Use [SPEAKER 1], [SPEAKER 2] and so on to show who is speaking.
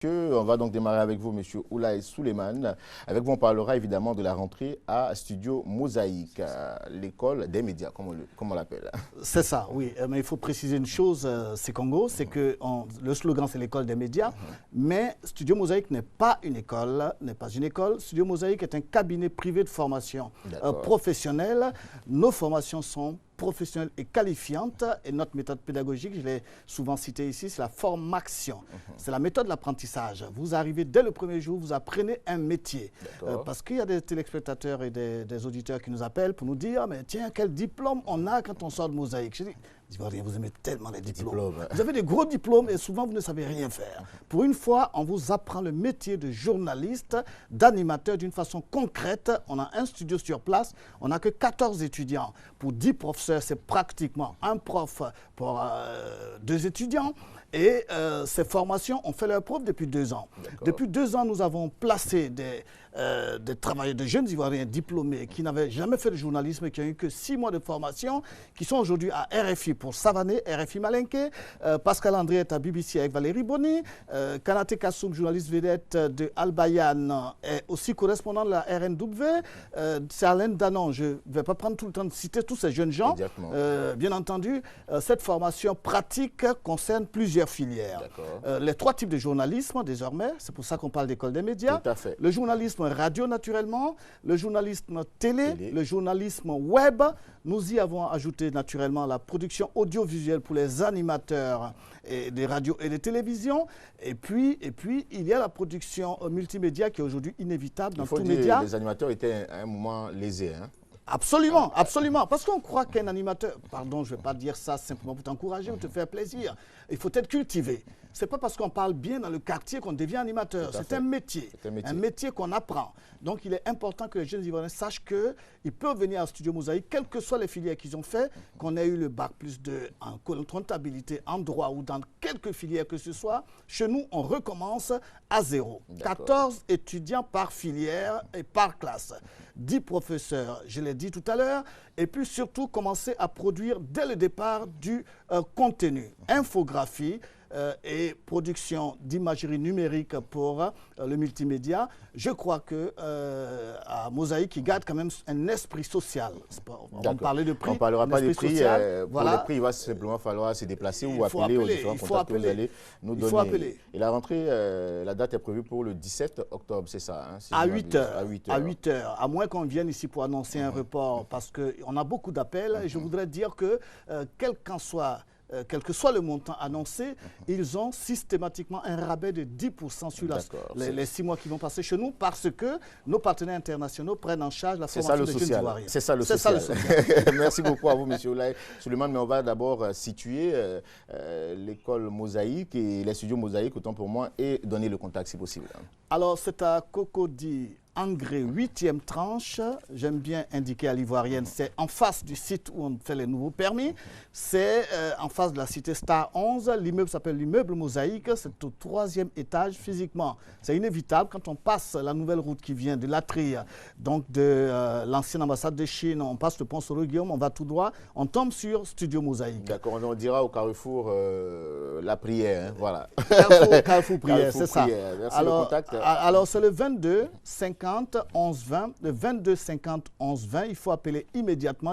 [SPEAKER 1] On va donc démarrer avec vous, Monsieur Oulaye Souleymane. Avec vous, on parlera évidemment de la rentrée à Studio Mosaïque, l'école des médias, comme on l'appelle.
[SPEAKER 2] C'est ça, oui. Mais il faut préciser une chose, c'est Congo, c'est que le slogan, c'est l'école des médias. Mais Studio Mosaïque n'est pas une école, Studio Mosaïque est un cabinet privé de formation professionnelle. Nos formations sont professionnelle et qualifiante, et notre méthode pédagogique, je l'ai souvent citée ici, c'est la formation. C'est la méthode de l'apprentissage. Vous arrivez dès le premier jour, vous apprenez un métier. Parce qu'il y a des téléspectateurs et des auditeurs qui nous appellent pour nous dire, mais tiens, quel diplôme on a quand on sort de Mosaïque. Je dis, vous aimez tellement les diplômes. Vous avez des gros diplômes et souvent vous ne savez rien faire. Pour une fois, on vous apprend le métier de journaliste, d'animateur d'une façon concrète. On a un studio sur place, on n'a que 14 étudiants. Pour 10 professeurs, c'est pratiquement un prof pour 2 étudiants. Et ces formations ont fait leur preuve depuis 2 ans. Depuis 2 ans, nous avons placé des travailleurs, de jeunes Ivoiriens diplômés qui n'avaient jamais fait de journalisme et qui ont eu que 6 mois de formation, qui sont aujourd'hui à RFI pour Savané, RFI Malinké. Pascal André est à BBC avec Valérie Boni. Kanate Kassoum, journaliste vedette de Al-Bayan, est aussi correspondant de la RNW. C'est Alain Danon. Je ne vais pas prendre tout le temps de citer tous ces jeunes gens. Bien entendu, cette formation pratique concerne plusieurs filières. Les 3 types de journalisme, désormais, c'est pour ça qu'on parle d'école des médias.
[SPEAKER 1] Tout à fait.
[SPEAKER 2] Le journalisme radio, naturellement, le journalisme télé, le journalisme web. Nous y avons ajouté, naturellement, la production audiovisuelle pour les animateurs des radios et des télévisions. Et puis, il y a la production multimédia qui est aujourd'hui inévitable dans tous les médias.
[SPEAKER 1] Les animateurs étaient à un moment lésés, hein?
[SPEAKER 2] Absolument, absolument. Parce qu'on croit qu'un animateur, pardon, je ne vais pas dire ça simplement pour t'encourager ou te faire plaisir. Il faut être cultivé. Ce n'est pas parce qu'on parle bien dans le quartier qu'on devient animateur. C'est un métier. Un métier qu'on apprend. Donc, il est important que les jeunes Ivoiriens sachent qu'ils peuvent venir à Studio Mosaïque, quelles que soient les filières qu'ils ont fait, qu'on ait eu le bac plus 2 en comptabilité, en droit ou dans quelques filières que ce soit. Chez nous, on recommence à 0. 14 étudiants par filière et par classe. 10 professeurs, je l'ai dit tout à l'heure, et puis surtout commencer à produire dès le départ du contenu, infographie et production d'imagerie numérique pour le multimédia. Je crois que à Mosaïque, il garde quand même un esprit social. On va parler de prix.
[SPEAKER 1] On ne parlera pas des prix. Pour
[SPEAKER 2] voilà.
[SPEAKER 1] les prix, il va simplement falloir se déplacer ou appeler aux différents contacts que vous allez nous donner.
[SPEAKER 2] Il faut appeler.
[SPEAKER 1] Et la rentrée, la date est prévue pour le 17 octobre, c'est ça, hein, si
[SPEAKER 2] à 8 heures.
[SPEAKER 1] À
[SPEAKER 2] 8 heures. À moins qu'on vienne ici pour annoncer un report, parce qu'on a beaucoup d'appels. Et je voudrais dire que quel que soit le montant annoncé, ils ont systématiquement un rabais de 10% sur les 6 mois qui vont passer chez nous parce que nos partenaires internationaux prennent en charge la formation des jeunes Ivoiriens.
[SPEAKER 1] C'est ça le social. Merci beaucoup à vous, M. Oulaye Souleymane. Mais on va d'abord situer l'école Mosaïque et les studios Mosaïque, autant pour moi, et donner le contact si possible.
[SPEAKER 2] Alors, c'est à Cocody, Angré, 8e tranche. J'aime bien indiquer à l'ivoirienne, c'est en face du site où on fait les nouveaux permis. C'est en face de la cité Star 11. L'immeuble s'appelle l'immeuble Mosaïque. C'est au 3e étage physiquement. C'est inévitable. Quand on passe la nouvelle route qui vient de Latrie, donc de l'ancienne ambassade de Chine, on passe le pont Soro-Guillaume, on va tout droit, on tombe sur Studio Mosaïque.
[SPEAKER 1] D'accord, on dira au carrefour la prière, hein, voilà.
[SPEAKER 2] Carrefour prière, c'est ça.
[SPEAKER 1] Merci
[SPEAKER 2] alors,
[SPEAKER 1] le contact.
[SPEAKER 2] Alors, c'est le 22 50 11 20. Le 22 50 11 20. Il faut appeler immédiatement.